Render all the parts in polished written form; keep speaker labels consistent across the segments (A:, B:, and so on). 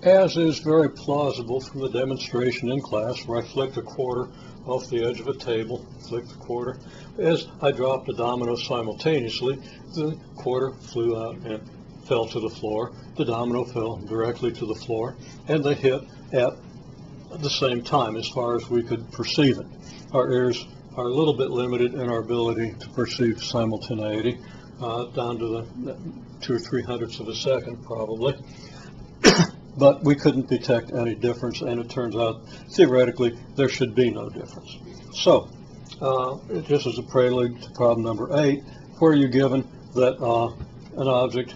A: as is very plausible from the demonstration in class where I flicked a quarter off the edge of a table, flicked the quarter. As I dropped a domino simultaneously, the quarter flew out and fell to the floor. The domino fell directly to the floor, and they hit at the same time as far as we could perceive it. Our ears are a little bit limited in our ability to perceive simultaneity, down to the 2 or 300ths of a second probably. But we couldn't detect any difference, and it turns out theoretically there should be no difference. So just as a prelude to problem number 8, where you're given that an object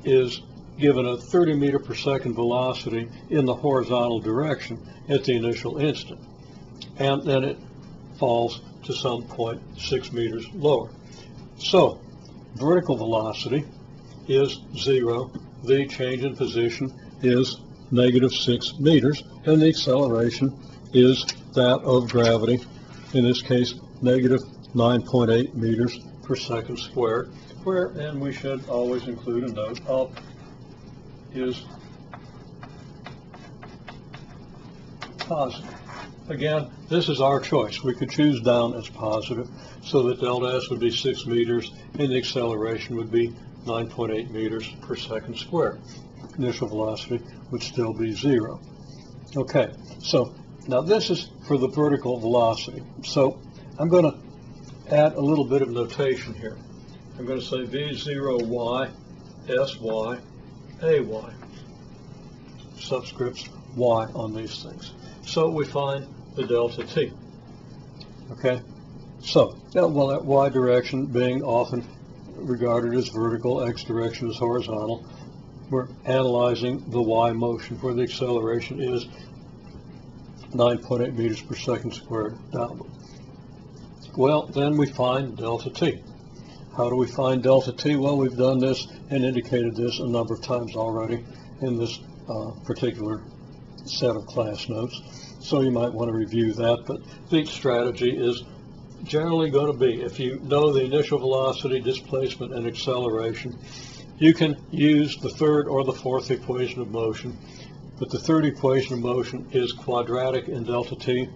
A: is given a 30 meter per second velocity in the horizontal direction at the initial instant, and then it falls to some point 6 meters lower. So vertical velocity is 0, the change in position is -6 meters, and the acceleration is that of gravity, in this case -9.8 meters per second squared, where, and we should always include a note, up is positive. Again, this is our choice. We could choose down as positive, so that delta S would be 6 meters and the acceleration would be 9.8 meters per second squared. Initial velocity would still be 0. Okay, so now this is for the vertical velocity. So I'm going to add a little bit of notation here. I'm going to say V0y, Sy, Ay, subscripts y on these things. So we find the delta t. Okay, so well, that y direction being often regarded as vertical, x direction as horizontal, we're analyzing the y motion where the acceleration is 9.8 meters per second squared downward. Well, then we find delta t. How do we find delta t? Well, we've done this and indicated this a number of times already in this particular set of class notes, so you might want to review that. But the strategy is generally going to be, if you know the initial velocity, displacement, and acceleration, you can use the third or the fourth equation of motion, but the third equation of motion is quadratic in delta t,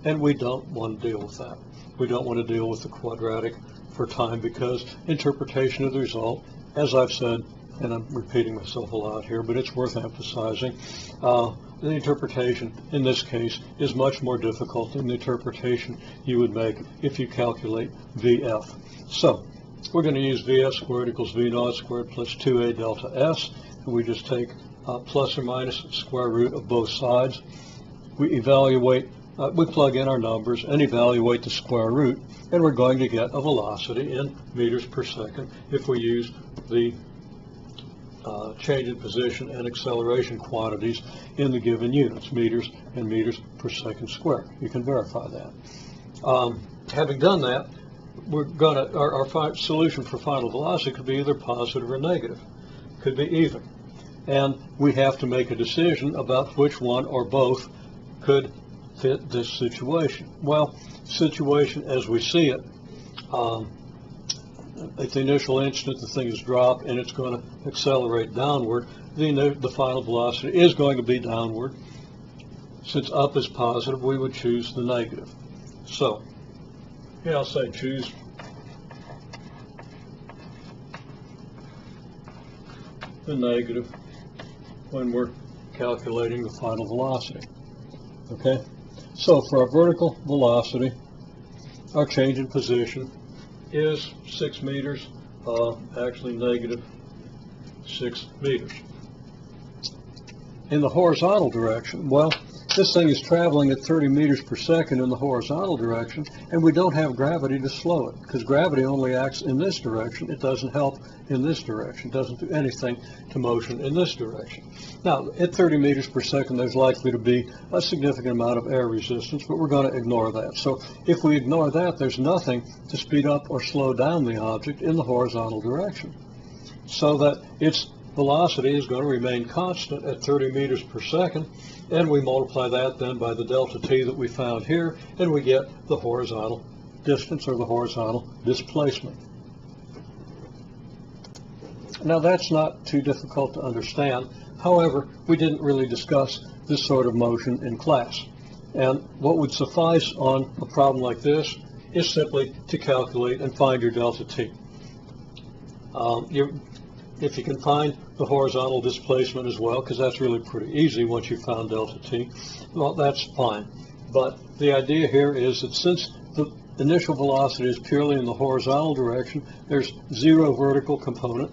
A: and we don't want to deal with that. We don't want to deal with the quadratic for time, because interpretation of the result, as I've said, and I'm repeating myself a lot here, but it's worth emphasizing, the interpretation in this case is much more difficult than the interpretation you would make if you calculate VF. So we're going to use VF squared equals V naught squared plus 2A delta S, and we just take plus or minus square root of both sides. We evaluate, we plug in our numbers and evaluate the square root, and we're going to get a velocity in meters per second if we use the change in position and acceleration quantities in the given units, meters and meters per second squared. You can verify that. Having done that, we're going to, our solution for final velocity could be either positive or negative, could be even, and we have to make a decision about which one or both could fit this situation. Well, situation as we see it, at the initial instant the thing is dropped and it's going to accelerate downward, the final velocity is going to be downward. Since up is positive, we would choose the negative. So here I'll say choose the negative when we're calculating the final velocity. Okay, so for our vertical velocity, our change in position is 6 meters, actually negative 6 meters. In the horizontal direction, well, this thing is traveling at 30 meters per second in the horizontal direction, and we don't have gravity to slow it, because gravity only acts in this direction. It doesn't help in this direction. It doesn't do anything to motion in this direction. Now, at 30 meters per second, there's likely to be a significant amount of air resistance, but we're going to ignore that. So if we ignore that, there's nothing to speed up or slow down the object in the horizontal direction, so that its velocity is going to remain constant at 30 meters per second, and we multiply that then by the delta t that we found here, and we get the horizontal distance or the horizontal displacement. Now that's not too difficult to understand However, we didn't really discuss this sort of motion in class. And what would suffice on a problem like this is simply to calculate and find your delta t. If you can find the horizontal displacement as well, because that's really pretty easy once you've found delta t, well, that's fine. But the idea here is that since the initial velocity is purely in the horizontal direction, there's zero vertical component.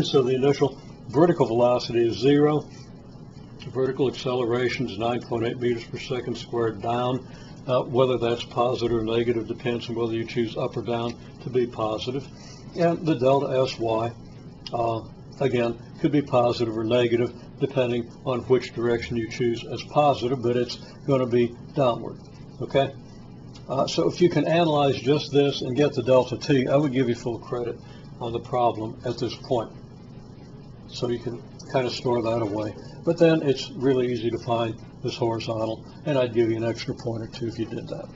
A: So the initial vertical velocity is 0. Vertical acceleration is 9.8 meters per second squared down. Whether that's positive or negative depends on whether you choose up or down to be positive. And the delta Sy, again, could be positive or negative depending on which direction you choose as positive, but it's going to be downward. Okay? So if you can analyze just this and get the delta t, I would give you full credit on the problem at this point. So you can kind of store that away. But then it's really easy to find this horizontal, and I'd give you an extra point or two if you did that.